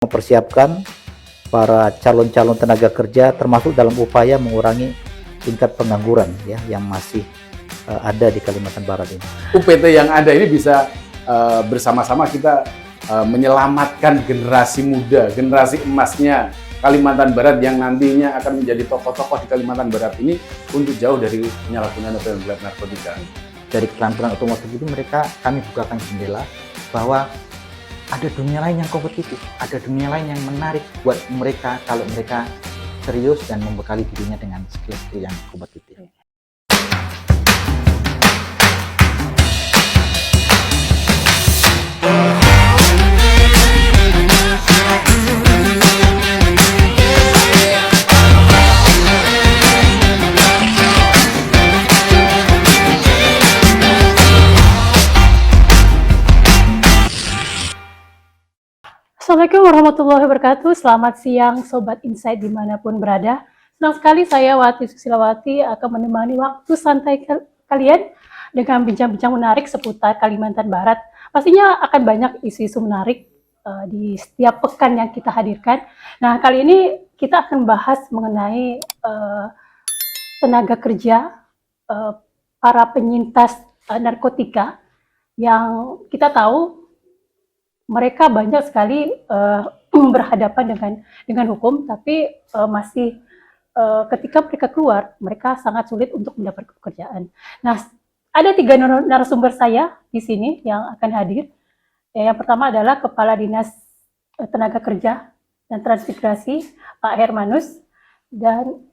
mempersiapkan para calon-calon tenaga kerja termasuk dalam upaya mengurangi tingkat pengangguran ya yang masih ada di Kalimantan Barat ini. UPT yang ada ini bisa bersama-sama kita menyelamatkan generasi muda, generasi emasnya Kalimantan Barat yang nantinya akan menjadi tokoh-tokoh di Kalimantan Barat ini untuk jauh dari penyalahgunaan atau gelap narkotika. Dari keterampilan otomotif itu kami bukakan jendela bahwa ada dunia lain yang kompetitif, ada dunia lain yang menarik buat mereka kalau mereka serius dan membekali dirinya dengan skill-skill yang kompetitif. Assalamualaikum warahmatullahi wabarakatuh. Selamat siang Sobat Insight dimanapun berada. Senang sekali saya Wati Susilawati akan menemani waktu santai kalian dengan bincang-bincang menarik seputar Kalimantan Barat. Pastinya akan banyak isu-isu menarik di setiap pekan yang kita hadirkan. Nah, kali ini kita akan bahas mengenai tenaga kerja para penyintas narkotika yang kita tahu mereka banyak sekali berhadapan dengan hukum, tapi masih ketika mereka keluar, mereka sangat sulit untuk mendapat pekerjaan. Nah, ada 3 narasumber saya di sini yang akan hadir. Yang pertama adalah Kepala Dinas Tenaga Kerja dan Transmigrasi, Pak Hermanus. Dan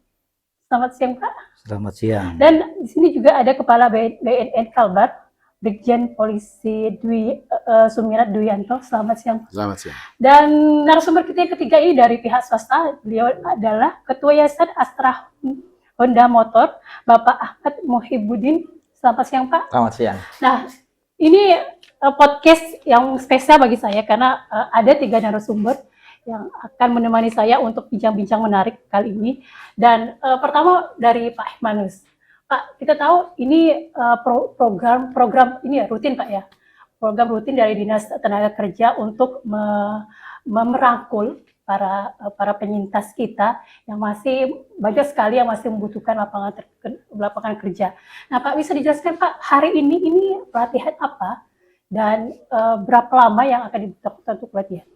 selamat siang, Pak. Selamat siang. Dan di sini juga ada Kepala BNN Kalbar, Brigjen Polisi Sumirat Duyanto. Selamat siang. Selamat siang. Dan narasumber kita yang ketiga ini dari pihak swasta. Beliau adalah Ketua Yayasan Astra Honda Motor, Bapak Ahmad Muhibbuddin. Selamat siang, Pak. Selamat siang. Nah, ini podcast yang spesial bagi saya karena ada 3 narasumber yang akan menemani saya untuk bincang-bincang menarik kali ini. Dan pertama dari Pak Hermanus. Pak, kita tahu ini program ini ya rutin, Pak ya. Program rutin dari Dinas Tenaga Kerja untuk merangkul para penyintas kita yang masih banyak sekali yang masih membutuhkan lapangan kerja. Nah, Pak, bisa dijelaskan, Pak, hari ini pelatihan apa dan berapa lama yang akan dibutuhkan untuk pelatihan?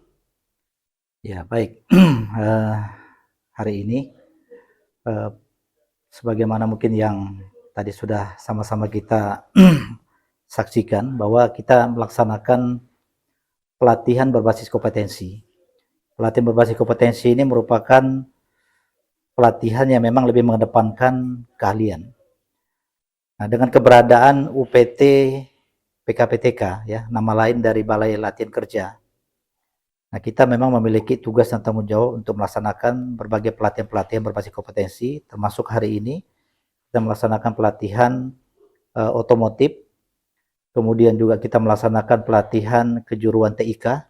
Ya, baik. Hari ini sebagaimana mungkin yang tadi sudah sama-sama kita saksikan bahwa kita melaksanakan pelatihan berbasis kompetensi. Pelatihan berbasis kompetensi ini merupakan pelatihan yang memang lebih mengedepankan keahlian. Nah, dengan keberadaan UPT PKPTK ya, nama lain dari Balai Latihan Kerja. Nah, kita memang memiliki tugas dan tanggung jawab untuk melaksanakan berbagai pelatihan-pelatihan berbasis kompetensi, termasuk hari ini kita melaksanakan pelatihan otomotif, kemudian juga kita melaksanakan pelatihan kejuruan TIK,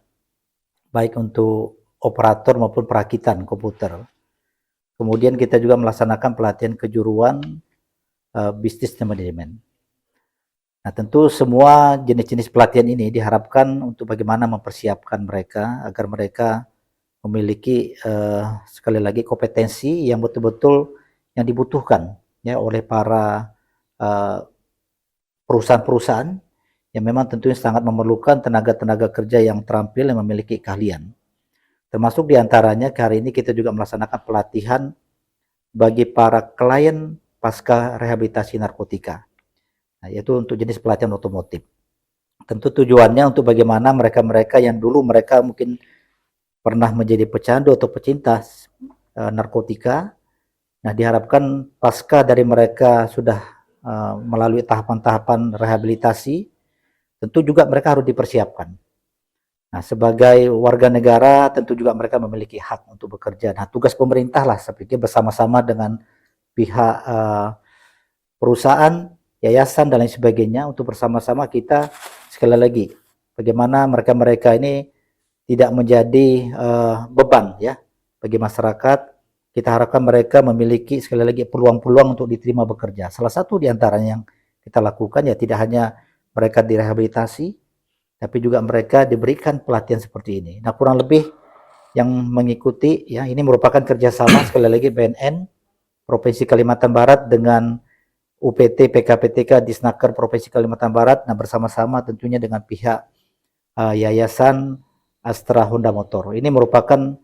baik untuk operator maupun perakitan komputer. Kemudian kita juga melaksanakan pelatihan kejuruan bisnis dan manajemen. Nah, tentu semua jenis-jenis pelatihan ini diharapkan untuk bagaimana mempersiapkan mereka agar mereka memiliki sekali lagi kompetensi yang betul-betul yang dibutuhkan ya oleh para perusahaan-perusahaan yang memang tentunya sangat memerlukan tenaga-tenaga kerja yang terampil yang memiliki keahlian. Termasuk diantaranya hari ini kita juga melaksanakan pelatihan bagi para klien pasca rehabilitasi narkotika. Nah, yaitu untuk jenis pelatihan otomotif. Tentu tujuannya untuk bagaimana mereka-mereka yang dulu mereka mungkin pernah menjadi pecandu atau pecinta narkotika. Nah, diharapkan pasca dari mereka sudah melalui tahapan-tahapan rehabilitasi, tentu juga mereka harus dipersiapkan. Nah, sebagai warga negara tentu juga mereka memiliki hak untuk bekerja. Nah, tugas pemerintah lah saya pikir bersama-sama dengan pihak perusahaan, yayasan dan lain sebagainya untuk bersama-sama kita sekali lagi bagaimana mereka-mereka ini tidak menjadi beban ya bagi masyarakat. Kita harapkan mereka memiliki sekali lagi peluang-peluang untuk diterima bekerja. Salah satu diantaranya yang kita lakukan ya tidak hanya mereka direhabilitasi, tapi juga mereka diberikan pelatihan seperti ini. Nah, kurang lebih yang mengikuti ya. Ini merupakan kerjasama sekali lagi BNN Provinsi Kalimantan Barat dengan UPT PKPTK Disnaker Provinsi Kalimantan Barat. Nah, bersama-sama tentunya dengan pihak Yayasan Astra Honda Motor. Ini merupakan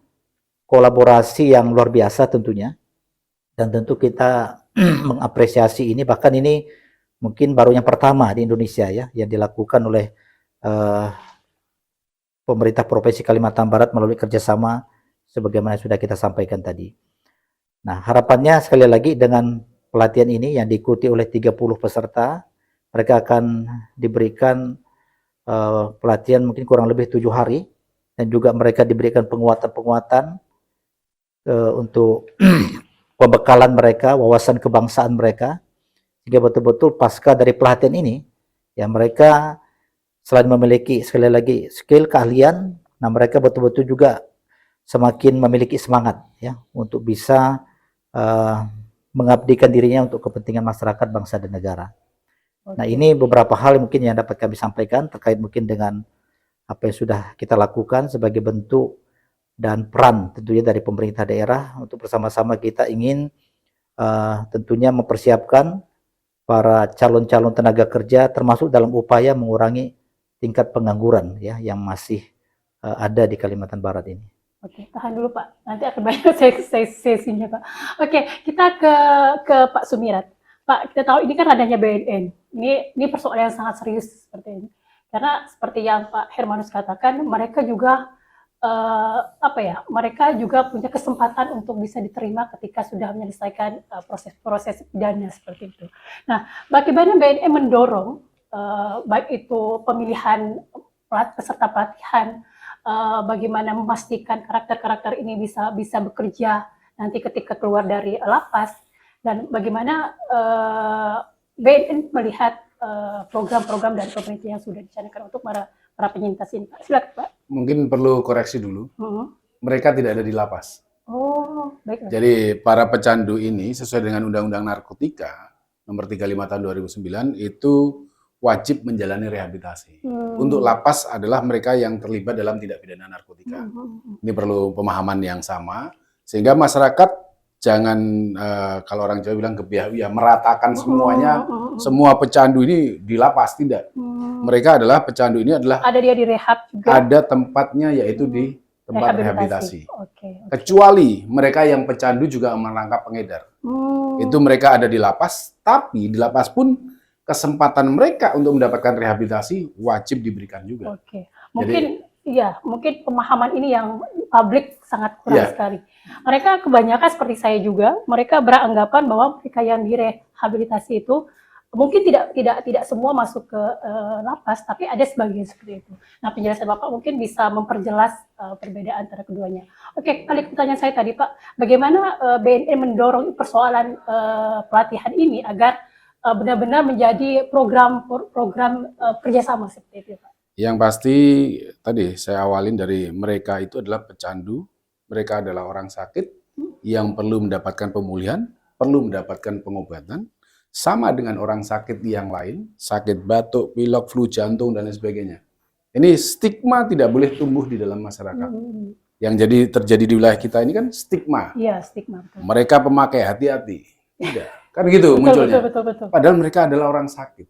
kolaborasi yang luar biasa tentunya. Dan tentu kita mengapresiasi ini, bahkan ini mungkin baru yang pertama di Indonesia ya yang dilakukan oleh pemerintah Provinsi Kalimantan Barat melalui kerjasama sebagaimana sudah kita sampaikan tadi. Nah, harapannya sekali lagi dengan pelatihan ini yang diikuti oleh 30 peserta, mereka akan diberikan pelatihan mungkin kurang lebih 7 hari, dan juga mereka diberikan penguatan-penguatan untuk pembekalan mereka, wawasan kebangsaan mereka, sehingga betul-betul pasca dari pelatihan ini, ya mereka selain memiliki sekali lagi skill, keahlian, nah mereka betul-betul juga semakin memiliki semangat ya untuk bisa mengabdikan dirinya untuk kepentingan masyarakat, bangsa dan negara. Nah, ini beberapa hal mungkin yang dapat kami sampaikan terkait mungkin dengan apa yang sudah kita lakukan sebagai bentuk dan peran tentunya dari pemerintah daerah untuk bersama-sama kita ingin tentunya mempersiapkan para calon-calon tenaga kerja termasuk dalam upaya mengurangi tingkat pengangguran ya yang masih ada di Kalimantan Barat ini. Oke, tahan dulu Pak. Nanti akan banyak sesinya Pak. Oke, kita ke Pak Sumirat. Pak, kita tahu ini kan adanya BNN. Ini persoalan yang sangat serius seperti ini. Karena seperti yang Pak Hermanus katakan, mereka juga mereka juga punya kesempatan untuk bisa diterima ketika sudah menyelesaikan proses pidana seperti itu. Nah, bagaimana BNN mendorong baik itu pemilihan peserta pelatihan, bagaimana memastikan karakter-karakter ini bisa bekerja nanti ketika keluar dari lapas, dan bagaimana BNN melihat program-program dari pemerintah yang sudah dicanangkan untuk para penyintas ini. Pak, silakan Pak. Mungkin perlu koreksi dulu. Mereka tidak ada di lapas. Oh, baiklah. Jadi para pecandu ini sesuai dengan Undang-Undang Narkotika Nomor 35 Tahun 2009 itu wajib menjalani rehabilitasi. Untuk lapas adalah mereka yang terlibat dalam tindak pidana narkotika. Ini perlu pemahaman yang sama sehingga masyarakat jangan kalau orang Jawa bilang gebiah-gebiah meratakan semuanya, semua pecandu ini di lapas, tidak. Mereka adalah pecandu ini adalah ada dia di rehab juga. Ada tempatnya yaitu di tempat rehabilitasi. Okay. Kecuali mereka yang pecandu juga menangkap pengedar. Itu mereka ada di lapas, tapi di lapas pun kesempatan mereka untuk mendapatkan rehabilitasi wajib diberikan juga. Oke. Mungkin mungkin pemahaman ini yang publik sangat kurang sekali. Mereka kebanyakan seperti saya juga, mereka beranggapan bahwa mereka yang direhabilitasi itu mungkin tidak semua masuk ke lapas, tapi ada sebagian seperti itu. Nah, penjelasan Bapak mungkin bisa memperjelas perbedaan antara keduanya. Oke, balik pertanyaan saya tadi Pak, bagaimana BNN mendorong persoalan pelatihan ini agar benar-benar menjadi program kerjasama seperti itu Pak? Yang pasti tadi saya awalin dari mereka itu adalah pecandu, mereka adalah orang sakit yang perlu mendapatkan pemulihan, perlu mendapatkan pengobatan, sama dengan orang sakit yang lain, sakit batuk, pilek, flu, jantung, dan lain sebagainya. Ini stigma tidak boleh tumbuh di dalam masyarakat. Yang terjadi di wilayah kita ini kan stigma. Iya, stigma. Betul. Mereka pemakai, hati-hati. Tidak. Kan gitu munculnya. Betul. Padahal mereka adalah orang sakit.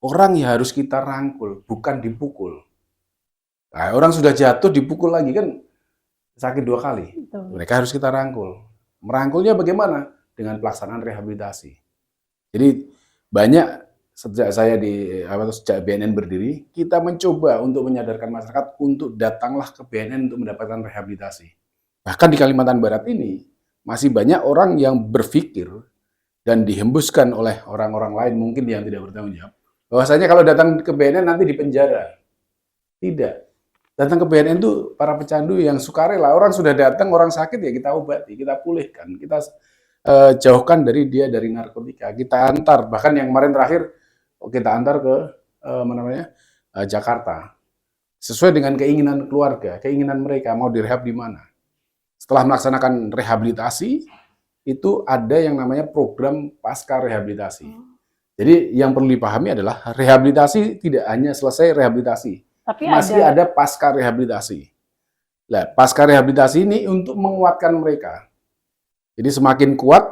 Orang yang harus kita rangkul, bukan dipukul. Nah, orang sudah jatuh, dipukul lagi kan sakit 2 kali. Betul. Mereka harus kita rangkul. Merangkulnya bagaimana? Dengan pelaksanaan rehabilitasi. Jadi banyak sejak BNN berdiri, kita mencoba untuk menyadarkan masyarakat untuk datanglah ke BNN untuk mendapatkan rehabilitasi. Bahkan di Kalimantan Barat ini masih banyak orang yang berpikir dan dihembuskan oleh orang-orang lain mungkin yang tidak bertanggung jawab, bahwasanya kalau datang ke BNN nanti dipenjara. Tidak. Datang ke BNN itu para pecandu yang sukarela. Orang sudah datang, orang sakit ya kita obati, kita pulihkan, kita jauhkan dari narkotika, kita antar, bahkan yang kemarin terakhir kita antar ke Jakarta, sesuai dengan keinginan keluarga, keinginan mereka mau direhab di mana. Setelah melaksanakan rehabilitasi, itu ada yang namanya program pasca rehabilitasi. Jadi yang perlu dipahami adalah rehabilitasi tidak hanya selesai rehabilitasi, tapi masih ada pasca rehabilitasi. Nah, pasca rehabilitasi ini untuk menguatkan mereka. Jadi semakin kuat,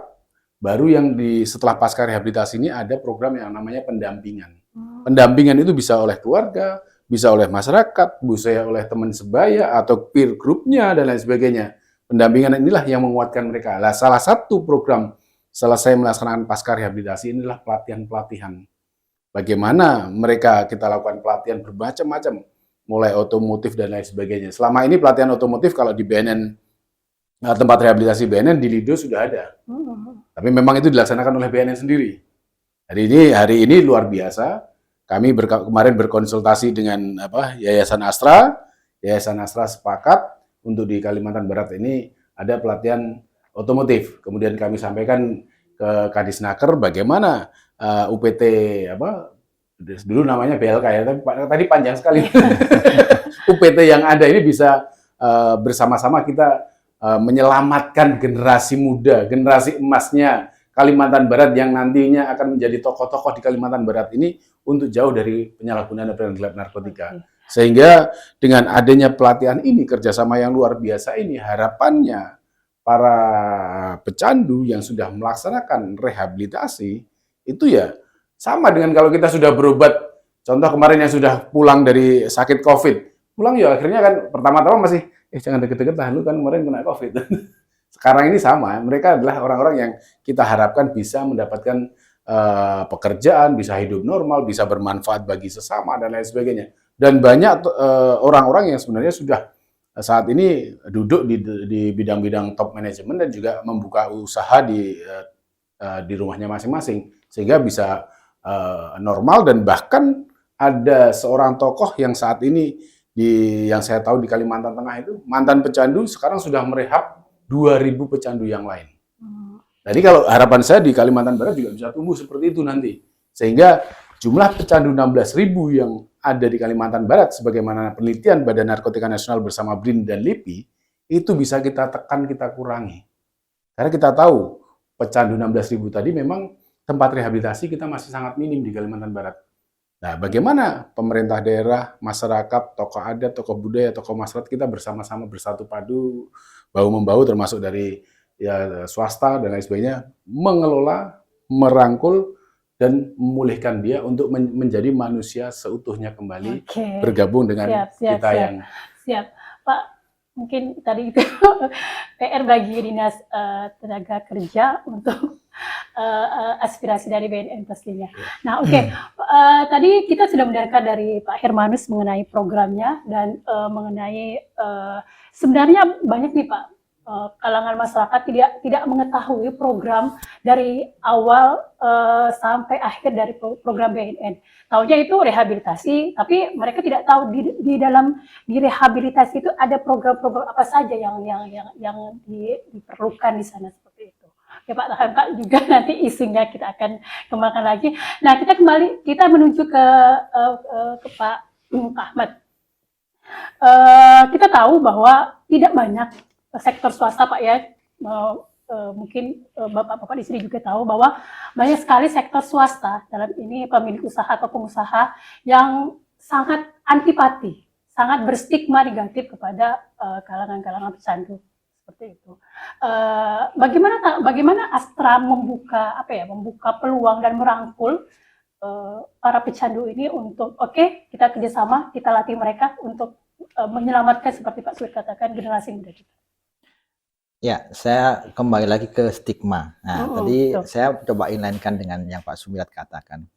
baru yang setelah pasca rehabilitasi ini ada program yang namanya pendampingan. Pendampingan itu bisa oleh keluarga, bisa oleh masyarakat, bisa oleh teman sebaya atau peer group-nya dan lain sebagainya. Pendampingan inilah yang menguatkan mereka. Nah, salah satu program selesai melaksanakan pasca rehabilitasi inilah pelatihan-pelatihan. Bagaimana mereka kita lakukan pelatihan bermacam-macam, mulai otomotif dan lain sebagainya. Selama ini pelatihan otomotif kalau di BNN, tempat rehabilitasi BNN di Lido sudah ada. Tapi memang itu dilaksanakan oleh BNN sendiri. Hari ini luar biasa. Kami kemarin berkonsultasi dengan Yayasan Astra. Yayasan Astra sepakat untuk di Kalimantan Barat ini ada pelatihan otomotif. Kemudian kami sampaikan ke Kadisnaker bagaimana UPT dulu namanya BLK ya, tapi tadi panjang sekali. UPT yang ada ini bisa bersama-sama kita menyelamatkan generasi muda, generasi emasnya Kalimantan Barat yang nantinya akan menjadi tokoh-tokoh di Kalimantan Barat ini untuk jauh dari penyalahgunaan dan gelap narkotika. Sehingga dengan adanya pelatihan ini, kerjasama yang luar biasa ini, harapannya para pecandu yang sudah melaksanakan rehabilitasi itu ya sama dengan kalau kita sudah berobat. Contoh kemarin yang sudah pulang dari sakit COVID, pulang ya akhirnya kan pertama-tama masih jangan deket-deket lah, lu kan kemarin kena COVID. Sekarang ini sama, mereka adalah orang-orang yang kita harapkan bisa mendapatkan pekerjaan, bisa hidup normal, bisa bermanfaat bagi sesama dan lain sebagainya. Dan banyak orang-orang yang sebenarnya sudah saat ini duduk di bidang-bidang top manajemen dan juga membuka usaha di rumahnya masing-masing sehingga bisa normal. Dan bahkan ada seorang tokoh yang saat ini yang saya tahu di Kalimantan Tengah itu mantan pecandu sekarang sudah merehab 2.000 pecandu yang lain. Jadi kalau harapan saya di Kalimantan Barat juga bisa tumbuh seperti itu nanti. Sehingga jumlah pecandu 16.000 yang ada di Kalimantan Barat sebagaimana penelitian Badan Narkotika Nasional bersama BRIN dan LIPI itu bisa kita tekan, kita kurangi. Karena kita tahu pecandu 16.000 tadi memang tempat rehabilitasi kita masih sangat minim di Kalimantan Barat. Nah, bagaimana pemerintah daerah, masyarakat, tokoh adat, tokoh budaya, tokoh masyarakat kita bersama-sama bersatu padu, bahu-membahu termasuk dari swasta dan lain sebagainya, mengelola, merangkul, dan memulihkan dia untuk menjadi manusia seutuhnya kembali, bergabung dengan kita yang... Siap, Pak. Mungkin tadi itu PR bagi Dinas Tenaga Kerja untuk aspirasi dari BNN pastinya. Nah, tadi kita sudah mendengarkan dari Pak Hermanus mengenai programnya dan mengenai sebenarnya banyak nih Pak kalangan masyarakat tidak mengetahui program dari awal sampai akhir dari program BNN. Taunya itu rehabilitasi, tapi mereka tidak tahu di rehabilitasi itu ada program-program apa saja yang diperlukan di sana seperti itu. Oke Pak juga nanti isunya kita akan kembangkan lagi. Nah kita menuju ke Pak Ahmad. Kita tahu bahwa tidak banyak sektor swasta Pak ya, mungkin Bapak-Bapak di sini juga tahu bahwa banyak sekali sektor swasta dalam ini pemilik usaha atau pengusaha yang sangat antipati, sangat berstigma negatif kepada kalangan-kalangan pecandu seperti itu. Bagaimana Astra membuka peluang dan merangkul para pecandu ini untuk kita kerjasama, kita latih mereka untuk menyelamatkan seperti Pak Sulit katakan generasi muda kita. Ya, saya kembali lagi ke stigma. Nah, tadi saya coba inlinekan dengan yang Pak Sumirat katakan.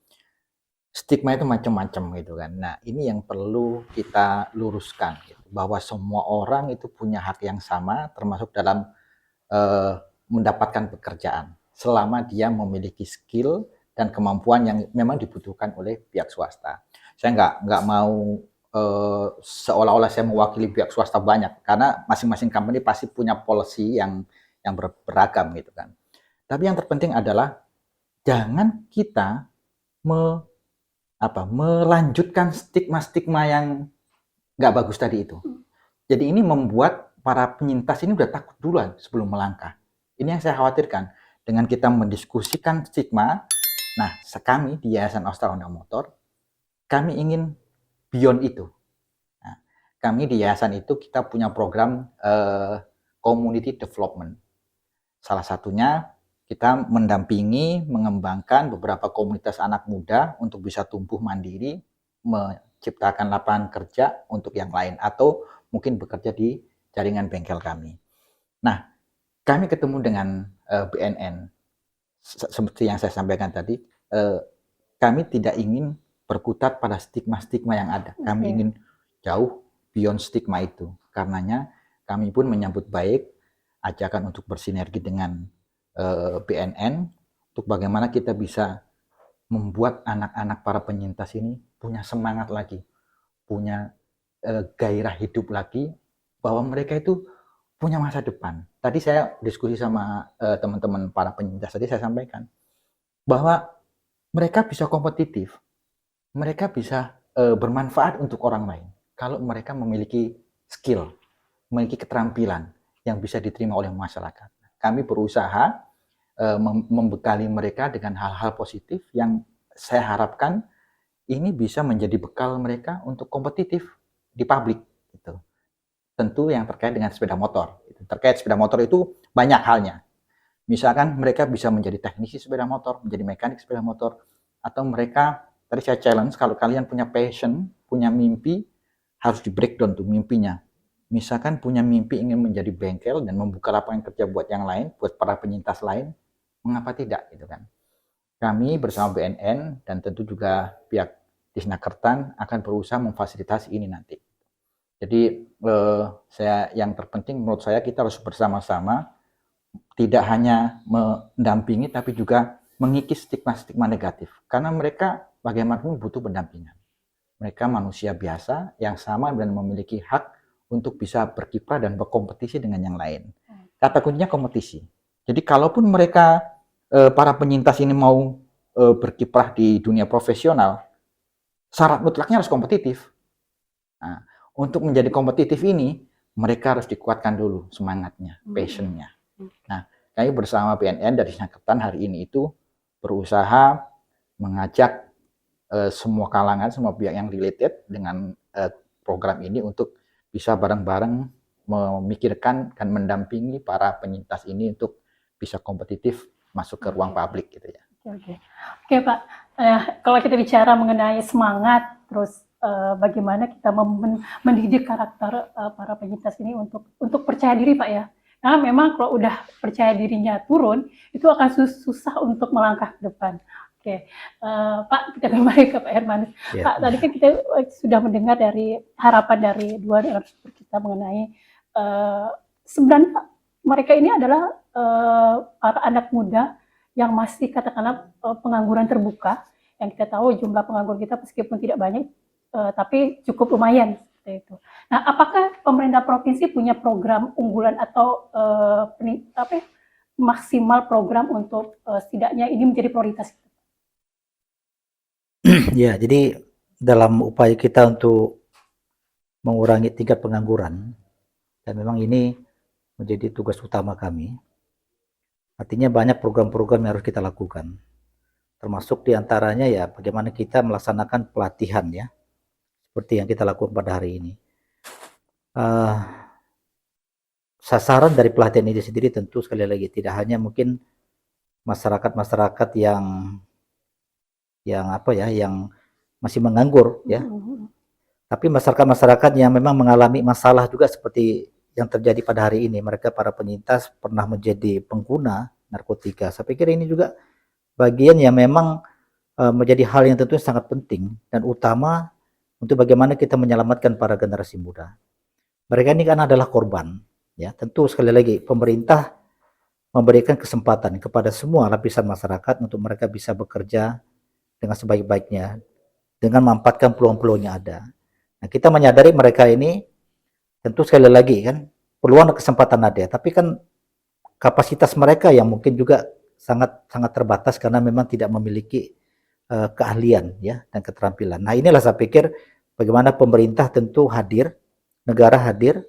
Stigma itu macam-macam gitu kan. Nah, ini yang perlu kita luruskan gitu, bahwa semua orang itu punya hak yang sama termasuk dalam mendapatkan pekerjaan selama dia memiliki skill dan kemampuan yang memang dibutuhkan oleh pihak swasta. Saya nggak mau seolah-olah saya mewakili pihak swasta banyak, karena masing-masing company pasti punya policy yang beragam gitu kan. Tapi yang terpenting adalah jangan kita melanjutkan stigma-stigma yang nggak bagus tadi itu. Jadi ini membuat para penyintas ini udah takut duluan sebelum melangkah. Ini yang saya khawatirkan. Dengan kita mendiskusikan stigma, nah kami di Yayasan Astra Honda Motor, kami ingin beyond itu. Nah, kami di yayasan itu kita punya program community development. Salah satunya kita mendampingi, mengembangkan beberapa komunitas anak muda untuk bisa tumbuh mandiri, menciptakan lapangan kerja untuk yang lain, atau mungkin bekerja di jaringan bengkel kami. Nah, kami ketemu dengan BNN. Seperti yang saya sampaikan tadi, kami tidak ingin berkutat pada stigma-stigma yang ada. Kami ingin jauh beyond stigma itu. Karenanya kami pun menyambut baik ajakan untuk bersinergi dengan BNN untuk bagaimana kita bisa membuat anak-anak para penyintas ini punya semangat lagi, punya gairah hidup lagi, bahwa mereka itu punya masa depan. Tadi saya diskusi sama teman-teman para penyintas, tadi saya sampaikan bahwa mereka bisa kompetitif, mereka bisa bermanfaat untuk orang lain kalau mereka memiliki skill, memiliki keterampilan yang bisa diterima oleh masyarakat. Kami berusaha membekali mereka dengan hal-hal positif yang saya harapkan ini bisa menjadi bekal mereka untuk kompetitif di publik. Gitu. Tentu yang terkait dengan sepeda motor. Terkait sepeda motor itu banyak halnya. Misalkan mereka bisa menjadi teknisi sepeda motor, menjadi mekanik sepeda motor, atau mereka, tadi saya challenge, kalau kalian punya passion, punya mimpi, harus di breakdown tuh mimpinya. Misalkan punya mimpi ingin menjadi bengkel dan membuka lapangan kerja buat yang lain, buat para penyintas lain, mengapa tidak gitu kan? Kami bersama BNN dan tentu juga pihak Disnakertan akan berusaha memfasilitasi ini nanti. Jadi yang terpenting menurut saya kita harus bersama-sama tidak hanya mendampingi tapi juga mengikis stigma-stigma negatif. Karena mereka bagaimanapun butuh pendampingan. Mereka manusia biasa yang sama dan memiliki hak untuk bisa berkiprah dan berkompetisi dengan yang lain. Kata kuncinya kompetisi. Jadi kalaupun mereka para penyintas ini mau berkiprah di dunia profesional, syarat mutlaknya harus kompetitif. Nah, untuk menjadi kompetitif ini, mereka harus dikuatkan dulu semangatnya, passionnya. Nah, kami bersama BNN dari Disnakertan hari ini itu berusaha mengajak semua kalangan, semua pihak yang related dengan program ini untuk bisa bareng-bareng memikirkan dan mendampingi para penyintas ini untuk bisa kompetitif masuk ke ruang publik gitu ya. Oke Pak, kalau kita bicara mengenai semangat, terus bagaimana kita mendidik karakter para penyintas ini untuk percaya diri Pak ya. Karena memang kalau udah percaya dirinya turun, itu akan susah untuk melangkah ke depan. Oke, Pak, kita kembali ke Pak Hermanus. Ya. Pak, tadi kan kita sudah mendengar dari harapan dari dua narasumber kita mengenai sebenarnya mereka ini adalah para anak muda yang masih katakanlah pengangguran terbuka. Yang kita tahu jumlah pengangguran kita meskipun tidak banyak, tapi cukup lumayan seperti itu. Nah, apakah pemerintah provinsi punya program unggulan atau maksimal program untuk setidaknya ini menjadi prioritas? Ya, jadi dalam upaya kita untuk mengurangi tingkat pengangguran, dan memang ini menjadi tugas utama kami, artinya banyak program-program yang harus kita lakukan, termasuk diantaranya ya bagaimana kita melaksanakan pelatihan ya, seperti yang kita lakukan pada hari ini. Sasaran dari pelatihan ini sendiri tentu sekali lagi tidak hanya mungkin masyarakat-masyarakat yang masih menganggur ya, tapi masyarakat-masyarakat yang memang mengalami masalah juga seperti yang terjadi pada hari ini. Mereka para penyintas pernah menjadi pengguna narkotika. Saya pikir ini juga bagian yang memang menjadi hal yang tentunya sangat penting dan utama untuk bagaimana kita menyelamatkan para generasi muda. Mereka ini kan adalah korban ya. Tentu sekali lagi pemerintah memberikan kesempatan kepada semua lapisan masyarakat untuk mereka bisa bekerja dengan sebaik-baiknya, dengan memanfaatkan peluang-peluang yang ada. Nah, kita menyadari mereka ini tentu sekali lagi kan peluang dan kesempatan ada, tapi kan kapasitas mereka yang mungkin juga sangat terbatas karena memang tidak memiliki keahlian ya dan keterampilan. Nah, inilah saya pikir bagaimana pemerintah tentu hadir, negara hadir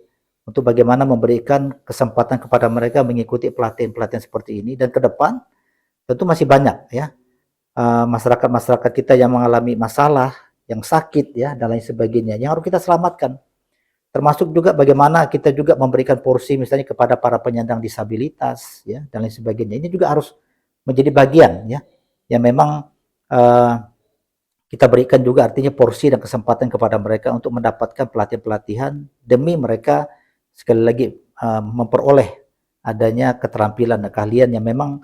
untuk bagaimana memberikan kesempatan kepada mereka mengikuti pelatihan-pelatihan seperti ini, dan ke depan tentu masih banyak ya masyarakat-masyarakat kita yang mengalami masalah, yang sakit ya dan lain sebagainya yang harus kita selamatkan. termasuk juga bagaimana kita juga memberikan porsi misalnya kepada para penyandang disabilitas ya dan lain sebagainya. Ini juga harus menjadi bagian ya yang memang kita berikan juga artinya porsi dan kesempatan kepada mereka untuk mendapatkan pelatihan-pelatihan demi mereka sekali lagi memperoleh adanya keterampilan dan keahlian yang memang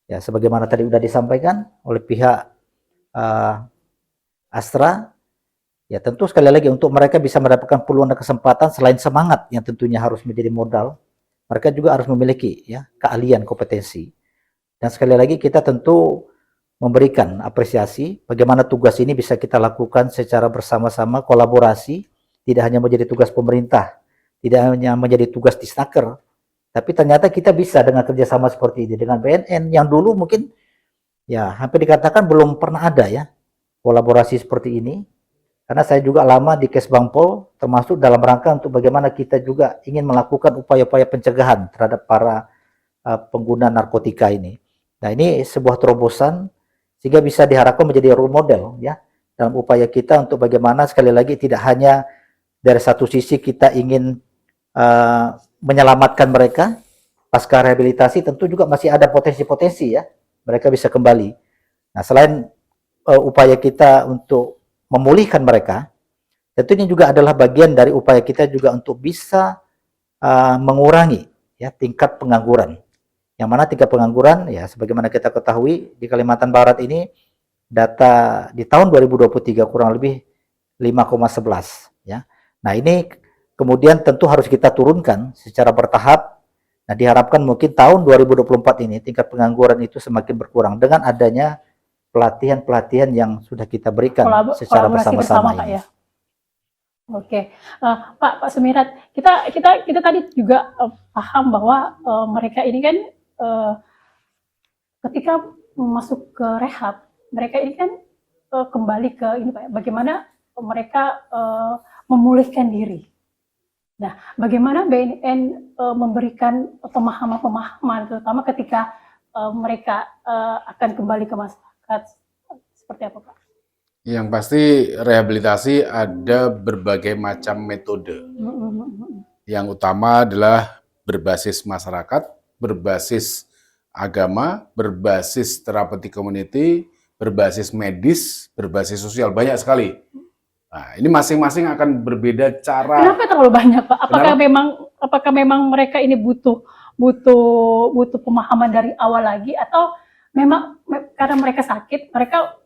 ya sebagaimana tadi sudah disampaikan oleh pihak Astra. Ya tentu sekali lagi untuk mereka bisa mendapatkan peluang dan kesempatan selain semangat yang tentunya harus menjadi modal, mereka juga harus memiliki ya keahlian, kompetensi. Dan sekali lagi kita tentu memberikan apresiasi bagaimana tugas ini bisa kita lakukan secara bersama-sama, kolaborasi, tidak hanya menjadi tugas pemerintah, tidak hanya menjadi tugas Disnaker, tapi ternyata kita bisa dengan kerjasama seperti ini dengan BNN yang dulu mungkin ya hampir dikatakan belum pernah ada ya kolaborasi seperti ini. Karena saya juga lama di Kesbangpol, termasuk dalam rangka untuk bagaimana kita juga ingin melakukan upaya-upaya pencegahan terhadap para pengguna narkotika ini. Nah ini sebuah terobosan sehingga bisa diharapkan menjadi role model ya dalam upaya kita untuk bagaimana sekali lagi tidak hanya dari satu sisi kita ingin menyelamatkan mereka pasca rehabilitasi, tentu juga masih ada potensi-potensi ya mereka bisa kembali. Nah selain upaya kita untuk memulihkan mereka, tentunya juga adalah bagian dari upaya kita juga untuk bisa mengurangi ya tingkat pengangguran. Yang mana tingkat pengangguran ya sebagaimana kita ketahui di Kalimantan Barat ini data di tahun 2023 kurang lebih 5,11 ya. Nah, ini kemudian tentu harus kita turunkan secara bertahap. Nah, diharapkan mungkin tahun 2024 ini tingkat pengangguran itu semakin berkurang dengan adanya pelatihan-pelatihan yang sudah kita berikan secara bersama-sama Pak ya. Oke, Pak Sumirat, kita tadi juga paham bahwa mereka ini kan ketika masuk ke rehab, mereka ini kan kembali ke ini Pak, bagaimana mereka memulihkan diri. Nah, bagaimana BNN memberikan pemahaman-pemahaman, terutama ketika mereka akan kembali ke masyarakat. Seperti apa Pak? Yang pasti rehabilitasi ada berbagai macam metode. Yang utama adalah berbasis masyarakat, berbasis agama, berbasis therapeutic community, berbasis medis, berbasis sosial, banyak sekali. Nah, ini masing-masing akan berbeda cara. Kenapa terlalu banyak Pak? Apakah memang mereka ini butuh pemahaman dari awal lagi, atau memang karena mereka sakit, mereka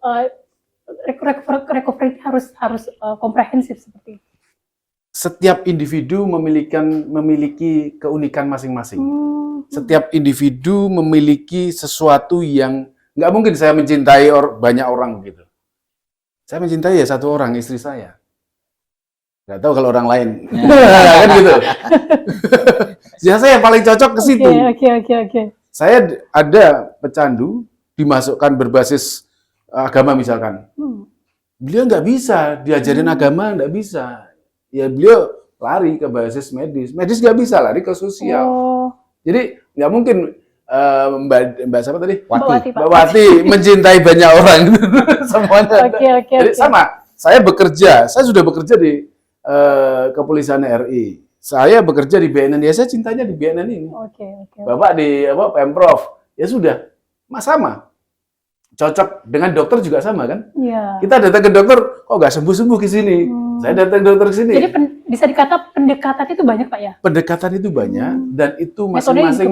recovery harus komprehensif seperti itu? Setiap individu memiliki keunikan masing-masing. Setiap individu memiliki sesuatu yang nggak mungkin saya mencintai banyak orang gitu. Saya mencintai ya satu orang, istri saya. Nggak tahu kalau orang lain. Kan gitu. Ya saya yang paling cocok ke situ. Oke. Saya ada pecandu dimasukkan berbasis agama misalkan. Beliau nggak bisa diajarin agama, nggak bisa. Ya beliau lari ke basis medis. Medis nggak bisa, lari ke sosial. Jadi nggak mungkin Mbak siapa tadi? Mbak Wati mencintai banyak orang. Semuanya. Jadi sama. Saya sudah bekerja di Kepolisian RI. Saya bekerja di BNN, ya saya cintanya di BNN ini. Bapak di Pemprov, ya sudah, sama. Cocok dengan dokter juga sama kan? Iya. Kita datang ke dokter, kok nggak sembuh-sembuh ke sini. Saya datang ke dokter ke sini. Jadi bisa dikata pendekatan itu banyak Pak ya? Pendekatan itu banyak, dan itu masing-masing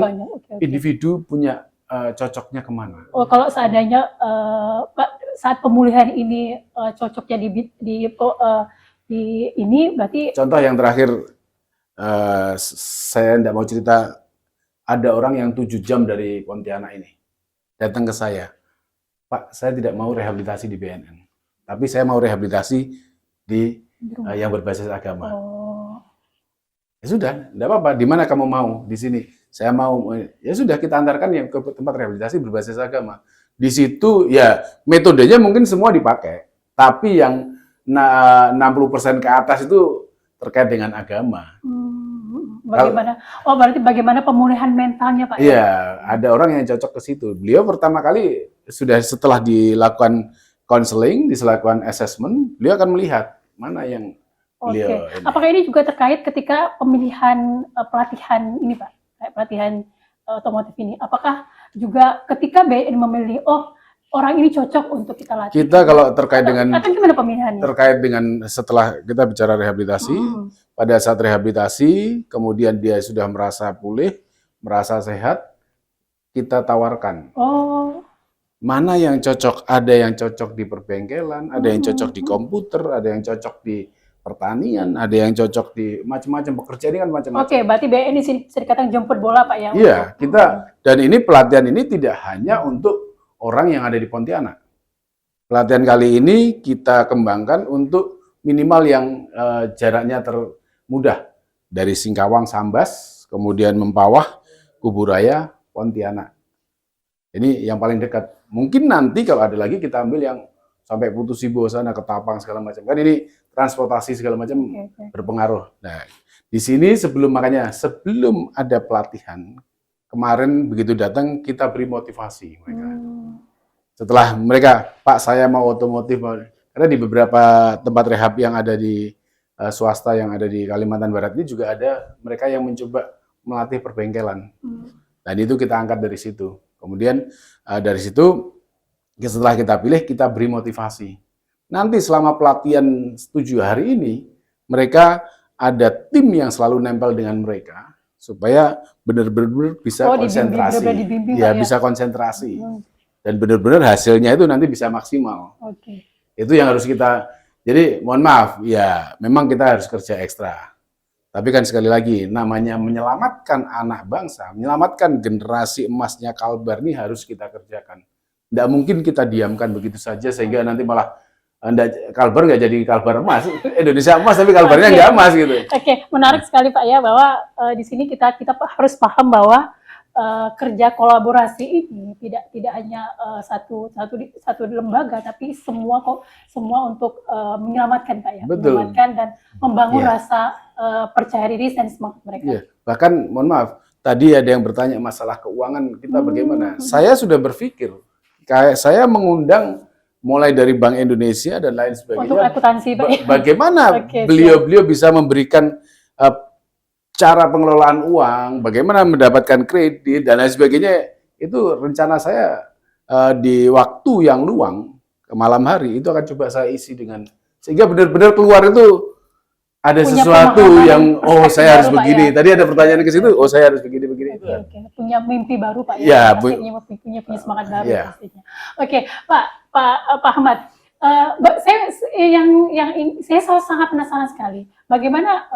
individu punya cocoknya kemana. Oh, kalau seandainya Pak saat pemulihan ini cocoknya di ini berarti. Contoh yang terakhir, saya tidak mau cerita, ada orang yang 7 jam dari Pontianak ini datang ke saya, Pak, saya tidak mau rehabilitasi di BNN, tapi saya mau rehabilitasi di yang berbasis agama. Ya sudah, tidak apa-apa. Di mana kamu mau? Di sini. Saya mau. Ya sudah, kita antarkan yang ke tempat rehabilitasi berbasis agama. Di situ ya metodenya mungkin semua dipakai, tapi yang 60% ke atas itu terkait dengan agama. Bagaimana? Berarti bagaimana pemulihan mentalnya Pak? Iya, ada orang yang cocok ke situ. Beliau pertama kali setelah dilakukan counseling, dilakukan assessment, beliau akan melihat mana yang Oke. beliau ini. Apakah ini juga terkait ketika pemilihan pelatihan ini Pak? Kayak pelatihan otomotif ini. Apakah juga ketika BNN memilih, oh orang ini cocok untuk kita latih? Kita kalau terkait dengan Atau gimana pemilihannya? terkait dengan setelah kita bicara rehabilitasi, pada saat rehabilitasi, kemudian dia sudah merasa pulih, merasa sehat, kita tawarkan. Oh, Mana yang cocok? Ada yang cocok di perbengkelan, ada yang cocok di komputer, ada yang cocok di pertanian, ada yang cocok di macam-macam pekerjaan ini kan macam-macam. oke. Berarti BNN bisa dikatakan jemput bola Pak ya? Iya, kita dan ini pelatihan ini tidak hanya untuk orang yang ada di Pontianak. Pelatihan kali ini kita kembangkan untuk minimal yang jaraknya termudah dari Singkawang Sambas, kemudian Mempawah, Kuburaya, Pontianak. Ini yang paling dekat. Mungkin nanti kalau ada lagi kita ambil yang sampai Putus Sibo sana, Ketapang segala macam. Kan ini transportasi segala macam berpengaruh. Nah, di sini sebelum ada pelatihan, kemarin begitu datang kita beri motivasi mereka. Setelah mereka, Pak saya mau otomotif, karena di beberapa tempat rehab yang ada di swasta yang ada di Kalimantan Barat ini juga ada mereka yang mencoba melatih perbengkelan. Dan itu kita angkat dari situ. Kemudian dari situ setelah kita pilih kita beri motivasi. Nanti selama pelatihan 7 hari ini mereka ada tim yang selalu nempel dengan mereka supaya benar-benar bisa konsentrasi. Ya, bisa konsentrasi. Dan benar-benar hasilnya itu nanti bisa maksimal. Itu yang harus kita, jadi mohon maaf, ya memang kita harus kerja ekstra. Tapi kan sekali lagi, namanya menyelamatkan anak bangsa, menyelamatkan generasi emasnya Kalbar ini harus kita kerjakan. Tidak mungkin kita diamkan begitu saja sehingga nanti malah Kalbar nggak jadi Kalbar emas, Indonesia emas tapi Kalbarnya nggak emas gitu. Oke, menarik sekali Pak ya bahwa di sini kita harus paham bahwa kerja kolaborasi ini tidak hanya satu lembaga tapi semua untuk menyelamatkan Pak ya, menyelamatkan dan membangun rasa percaya diri dan semangat mereka. Bahkan mohon maaf, tadi ada yang bertanya masalah keuangan kita bagaimana. Saya sudah berpikir, kayak saya mengundang mulai dari Bank Indonesia dan lain sebagainya. Untuk akuntansi Pak. Bagaimana beliau bisa memberikan cara pengelolaan uang, bagaimana mendapatkan kredit dan lain sebagainya, itu rencana saya di waktu yang luang ke malam hari itu akan coba saya isi dengan sehingga benar-benar keluar itu ada punya sesuatu yang saya harus begini. Tadi ada pertanyaan ke situ, saya harus begini. Oke. Punya mimpi baru Pak ya. Punya semangat baru pastinya. Oke, Pak Ahmad. Saya sangat penasaran sekali bagaimana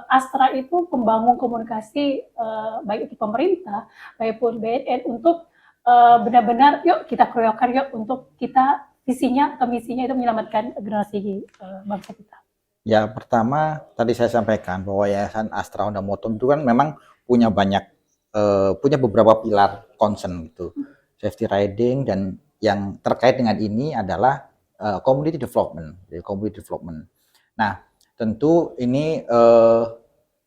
Astra itu membangun komunikasi baik itu pemerintah maupun BNN untuk benar-benar yuk kita keroyokan yuk untuk kita visinya atau misinya itu menyelamatkan generasi bangsa kita. Ya, pertama tadi saya sampaikan bahwa Yayasan Astra Honda Motor itu kan memang punya beberapa pilar concern gitu, safety riding, dan yang terkait dengan ini adalah community development. Nah, tentu ini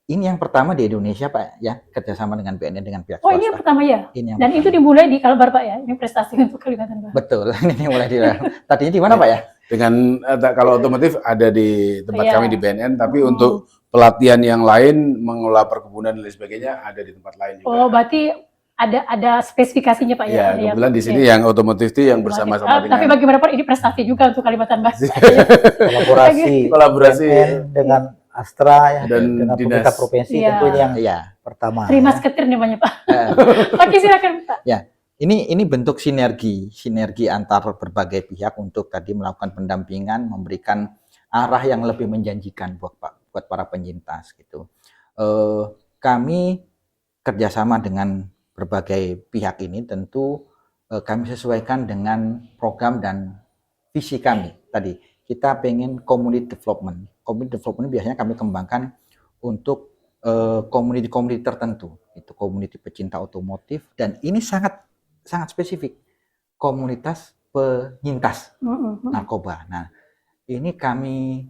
yang pertama di Indonesia Pak ya, kerjasama dengan BNN dengan pihak swasta. Ini yang pertama ya. Dan itu dimulai di Kalbar Pak ya. Ini prestasi untuk Kalimantan Barat. Betul, ini mulai di. Tadinya di mana Pak ya? Dengan kalau otomotif ada di tempat kami di BNN, tapi untuk pelatihan yang lain mengelola perkebunan dan lain sebagainya ada di tempat lain juga. Berarti ada spesifikasinya Pak ya? Ya, kebetulan di sini yang otomotif itu yang bersama-sama dengan. Tapi bagaimanapun ini prestasi juga untuk Kalimantan Barat. Kolaborasi dengan Astra ya, dan dengan pemerintah provinsi tentu ini yang pertama. Terima seketir namanya Pak. Oke, silakan Pak. Ya. Ini bentuk sinergi antar berbagai pihak untuk tadi melakukan pendampingan, memberikan arah yang lebih menjanjikan buat para penyintas gitu. Kami kerjasama dengan berbagai pihak ini tentu kami sesuaikan dengan program dan visi kami. Tadi kita pengen community development. Community development biasanya kami kembangkan untuk community tertentu, itu community pecinta otomotif, dan ini sangat spesifik, komunitas penyintas narkoba. Nah, ini kami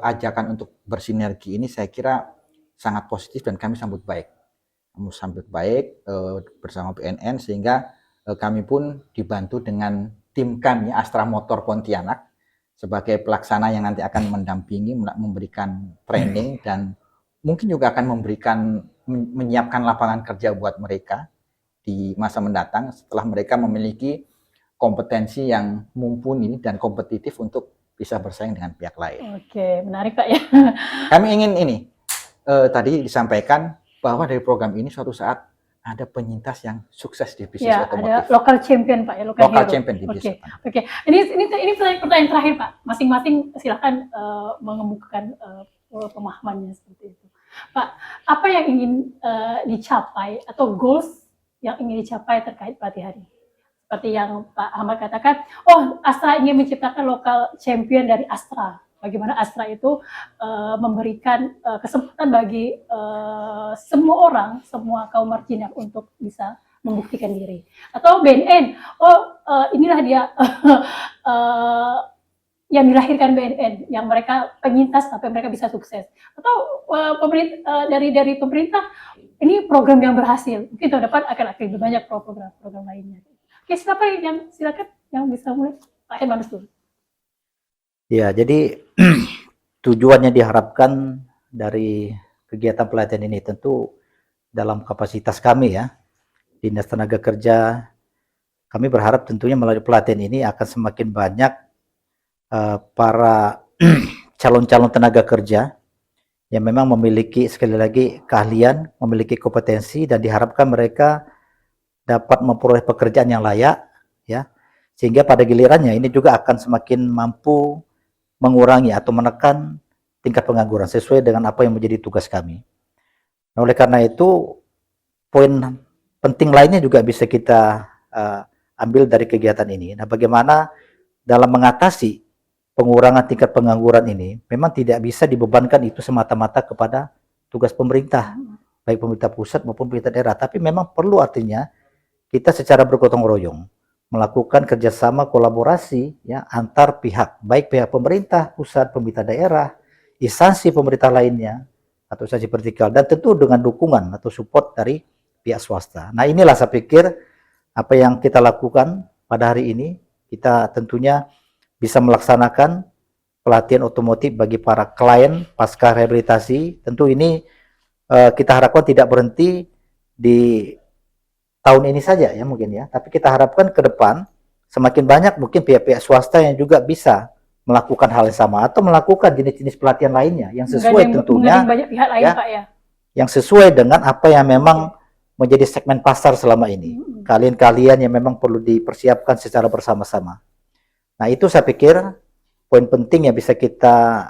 ajakan untuk bersinergi ini saya kira sangat positif dan kami sambut baik. Bersama BNN sehingga kami pun dibantu dengan tim kami Astra Motor Pontianak sebagai pelaksana yang nanti akan mendampingi, memberikan training dan mungkin juga akan menyiapkan lapangan kerja buat mereka di masa mendatang setelah mereka memiliki kompetensi yang mumpuni dan kompetitif untuk bisa bersaing dengan pihak lain. Oke, menarik Pak ya. Kami ingin ini, tadi disampaikan bahwa dari program ini suatu saat ada penyintas yang sukses di bisnis Ya, otomotif. ada local champion Pak ya, local hero. Champion di bisnis. Oke. Ini pertanyaan terakhir Pak. Masing-masing silakan mengemukakan pemahamannya seperti itu. Pak, apa yang ingin dicapai atau goals yang ingin dicapai terkait pelatihan ini? Seperti yang Pak Ahmad katakan, Astra ingin menciptakan local champion dari Astra. Bagaimana Astra itu memberikan kesempatan bagi semua orang, semua kaum marginal untuk bisa membuktikan diri. Atau BNN, inilah dia yang dilahirkan BNN, yang mereka penyintas sampai mereka bisa sukses. Atau dari pemerintah, ini program yang berhasil. Mungkin tahun depan akan lebih banyak program lainnya. Oke, silakan yang bisa mulai. Pak Hermanus dulu. Ya, jadi tujuannya diharapkan dari kegiatan pelatihan ini tentu dalam kapasitas kami ya, Dinas Tenaga Kerja, kami berharap tentunya melalui pelatihan ini akan semakin banyak para calon-calon tenaga kerja yang memang memiliki sekali lagi keahlian, memiliki kompetensi dan diharapkan mereka dapat memperoleh pekerjaan yang layak ya, sehingga pada gilirannya ini juga akan semakin mampu mengurangi atau menekan tingkat pengangguran sesuai dengan apa yang menjadi tugas kami. Nah, oleh karena itu, poin penting lainnya juga bisa kita ambil dari kegiatan ini. Nah, bagaimana dalam mengatasi pengurangan tingkat pengangguran ini, memang tidak bisa dibebankan itu semata-mata kepada tugas pemerintah, baik pemerintah pusat maupun pemerintah daerah, tapi memang perlu artinya kita secara bergotong royong melakukan kerjasama kolaborasi ya antar pihak, baik pihak pemerintah pusat, pemerintah daerah, instansi pemerintah lainnya atau instansi vertikal, dan tentu dengan dukungan atau support dari pihak swasta. Nah, inilah saya pikir apa yang kita lakukan pada hari ini. Kita tentunya bisa melaksanakan pelatihan otomotif bagi para klien pasca rehabilitasi. Tentu ini kita harapkan tidak berhenti di tahun ini saja ya mungkin ya, tapi kita harapkan ke depan semakin banyak mungkin pihak-pihak swasta yang juga bisa melakukan hal yang sama atau melakukan jenis-jenis pelatihan lainnya yang sesuai tentunya banyak pihak lain, ya, Pak, ya, yang sesuai dengan apa yang memang menjadi segmen pasar selama ini. Kalian-kalian yang memang perlu dipersiapkan secara bersama-sama. Nah, itu saya pikir poin penting yang bisa kita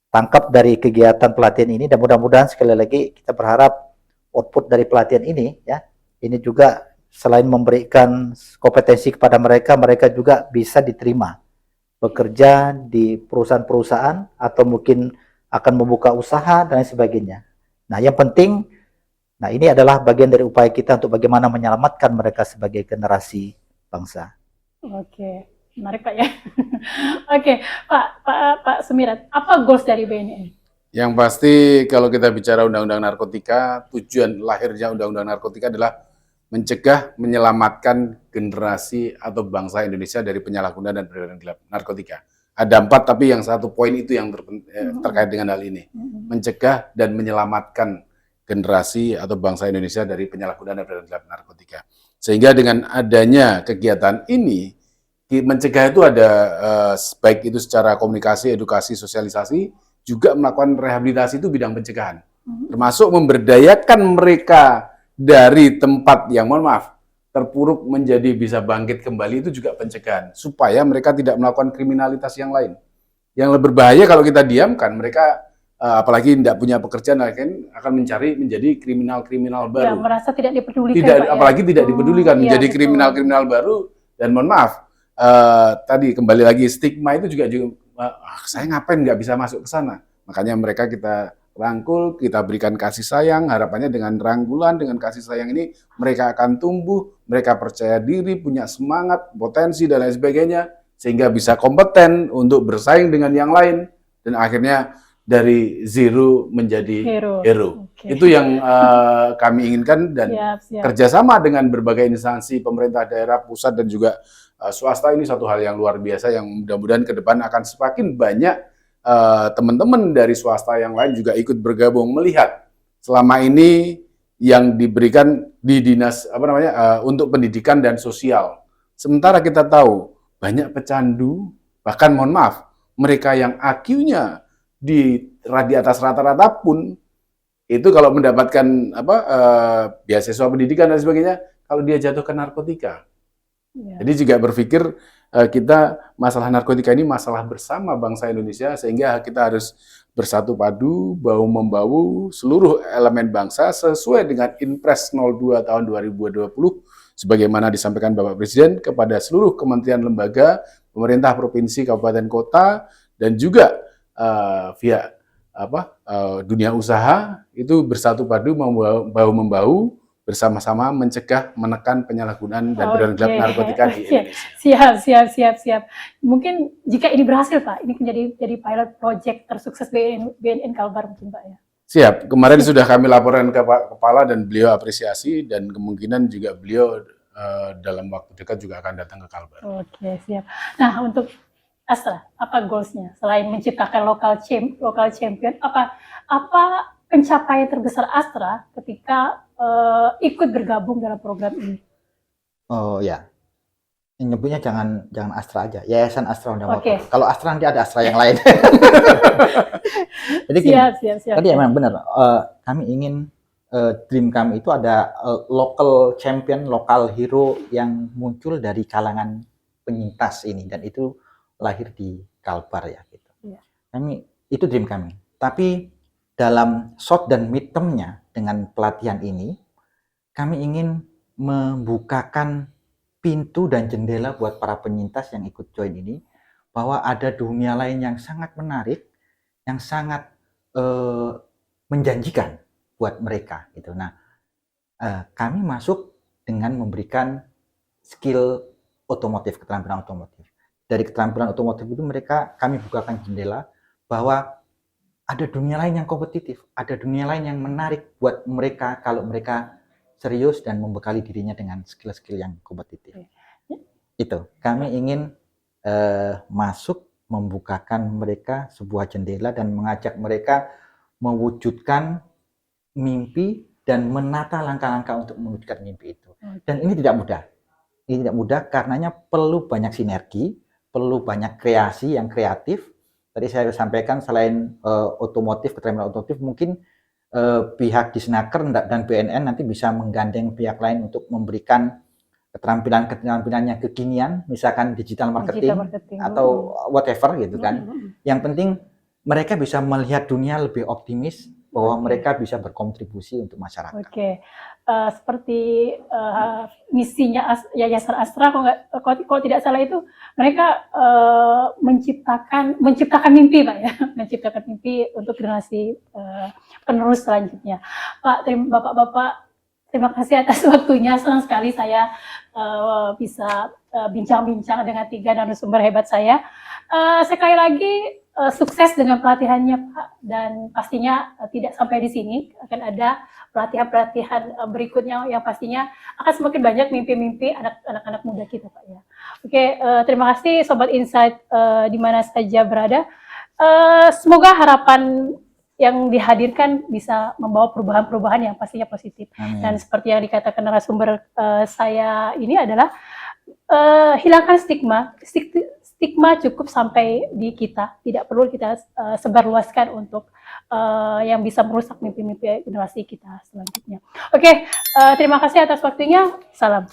tangkap dari kegiatan pelatihan ini, dan mudah-mudahan sekali lagi kita berharap output dari pelatihan ini ya, ini juga selain memberikan kompetensi kepada mereka, mereka juga bisa diterima bekerja di perusahaan-perusahaan atau mungkin akan membuka usaha dan lain sebagainya. Nah, yang penting, nah ini adalah bagian dari upaya kita untuk bagaimana menyelamatkan mereka sebagai generasi bangsa. Oke, menarik Pak ya. Oke, Pak Sumirat, apa goals dari BNN? Yang pasti kalau kita bicara Undang-Undang Narkotika, tujuan lahirnya Undang-Undang Narkotika adalah mencegah, menyelamatkan generasi atau bangsa Indonesia dari penyalahgunaan dan peredaran gelap narkotika. Ada 4, tapi yang satu poin itu yang terkait dengan hal ini. Mencegah dan menyelamatkan generasi atau bangsa Indonesia dari penyalahgunaan dan peredaran gelap narkotika. Sehingga dengan adanya kegiatan ini, mencegah itu ada baik itu secara komunikasi, edukasi, sosialisasi, juga melakukan rehabilitasi itu bidang pencegahan. Termasuk memberdayakan mereka dari tempat yang, mohon maaf, terpuruk menjadi bisa bangkit kembali, itu juga pencegahan. Supaya mereka tidak melakukan kriminalitas yang lain. Yang lebih berbahaya kalau kita diamkan, mereka apalagi tidak punya pekerjaan, akan mencari menjadi kriminal-kriminal baru. Ya, merasa tidak dipedulikan. Apalagi tidak dipedulikan, menjadi kriminal-kriminal baru. Dan mohon maaf, tadi kembali lagi stigma itu juga saya ngapain nggak bisa masuk ke sana. Makanya mereka kita rangkul, kita berikan kasih sayang, harapannya dengan rangkulan, dengan kasih sayang ini mereka akan tumbuh, mereka percaya diri, punya semangat, potensi dan lain sebagainya, sehingga bisa kompeten untuk bersaing dengan yang lain, dan akhirnya dari zero menjadi hero. Oke. Itu yang kami inginkan, dan Siap. kerjasama dengan berbagai instansi pemerintah daerah, pusat, dan juga swasta ini satu hal yang luar biasa yang mudah-mudahan ke depan akan semakin banyak teman-teman dari swasta yang lain juga ikut bergabung melihat selama ini yang diberikan di dinas untuk pendidikan dan sosial. Sementara kita tahu banyak pecandu, bahkan mohon maaf, mereka yang IQ-nya di atas rata-rata pun itu kalau mendapatkan beasiswa pendidikan dan sebagainya, kalau dia jatuh ke narkotika. Ya. Jadi juga berpikir kita masalah narkotika ini masalah bersama bangsa Indonesia, sehingga kita harus bersatu padu, bahu-membahu seluruh elemen bangsa sesuai dengan Inpres 02 tahun 2020 sebagaimana disampaikan Bapak Presiden kepada seluruh kementerian lembaga, pemerintah provinsi, kabupaten, kota, dan juga via dunia usaha itu bersatu padu, bahu-membahu bersama-sama mencegah, menekan penyalahgunaan dan beredar narkotika di Indonesia. Siap. Mungkin jika ini berhasil, Pak, ini jadi pilot project tersukses BNN Kalbar mungkin, Pak, ya. Siap. Kemarin sudah kami laporkan ke Pak Kepala dan beliau apresiasi, dan kemungkinan juga beliau dalam waktu dekat juga akan datang ke Kalbar. Oke, siap. Nah, untuk Astra, apa goals-nya? Selain menciptakan local champion, apa pencapaian terbesar Astra ketika ikut bergabung dalam program ini? Oh ya, nyebutnya jangan Astra aja, Yayasan Astra Honda Motor. Oke. Kalau Astra nanti ada Astra yang lain. Jadi gini, Siap. tadi memang benar. Kami ingin dream kami itu ada local champion, local hero yang muncul dari kalangan penyintas ini, dan itu lahir di Kalbar ya gitu. Iya. Kami itu dream kami. Tapi dalam short dan mid term-nya dengan pelatihan ini, kami ingin membukakan pintu dan jendela buat para penyintas yang ikut join ini, bahwa ada dunia lain yang sangat menarik, yang sangat menjanjikan buat mereka gitu. Nah, kami masuk dengan memberikan skill otomotif, keterampilan otomotif. Dari keterampilan otomotif itu kami bukakan jendela bahwa ada dunia lain yang kompetitif, ada dunia lain yang menarik buat mereka kalau mereka serius dan membekali dirinya dengan skill-skill yang kompetitif. Itu, kami ingin masuk, membukakan mereka sebuah jendela dan mengajak mereka mewujudkan mimpi dan menata langkah-langkah untuk mewujudkan mimpi itu. Dan ini tidak mudah. Ini tidak mudah karenanya perlu banyak sinergi, perlu banyak kreasi yang kreatif. Tadi saya sampaikan selain otomotif, keterampilan otomotif, mungkin pihak Disnaker dan BNN nanti bisa menggandeng pihak lain untuk memberikan keterampilan yang kekinian, misalkan digital marketing atau whatever gitu kan. Yang penting mereka bisa melihat dunia lebih optimis, bahwa mereka bisa berkontribusi untuk masyarakat. Oke. Seperti misinya Yayasan Astra, kalau tidak salah itu mereka menciptakan mimpi, Pak, ya, menciptakan mimpi untuk generasi penerus selanjutnya. Pak, Bapak-bapak, terima kasih atas waktunya. Senang sekali saya bisa bincang-bincang dengan 3 narasumber hebat saya. Sekali lagi sukses dengan pelatihannya, Pak, dan pastinya tidak sampai di sini, akan ada pelatihan-pelatihan berikutnya yang pastinya akan semakin banyak mimpi-mimpi anak-anak muda kita, Pak, ya. Oke, terima kasih Sobat Insight di mana saja berada. Semoga harapan yang dihadirkan bisa membawa perubahan-perubahan yang pastinya positif. Amin. Dan seperti yang dikatakan narasumber saya ini adalah hilangkan stigma cukup sampai di kita, tidak perlu kita sebarluaskan untuk yang bisa merusak mimpi-mimpi generasi kita selanjutnya. Oke, terima kasih atas waktunya. Salam.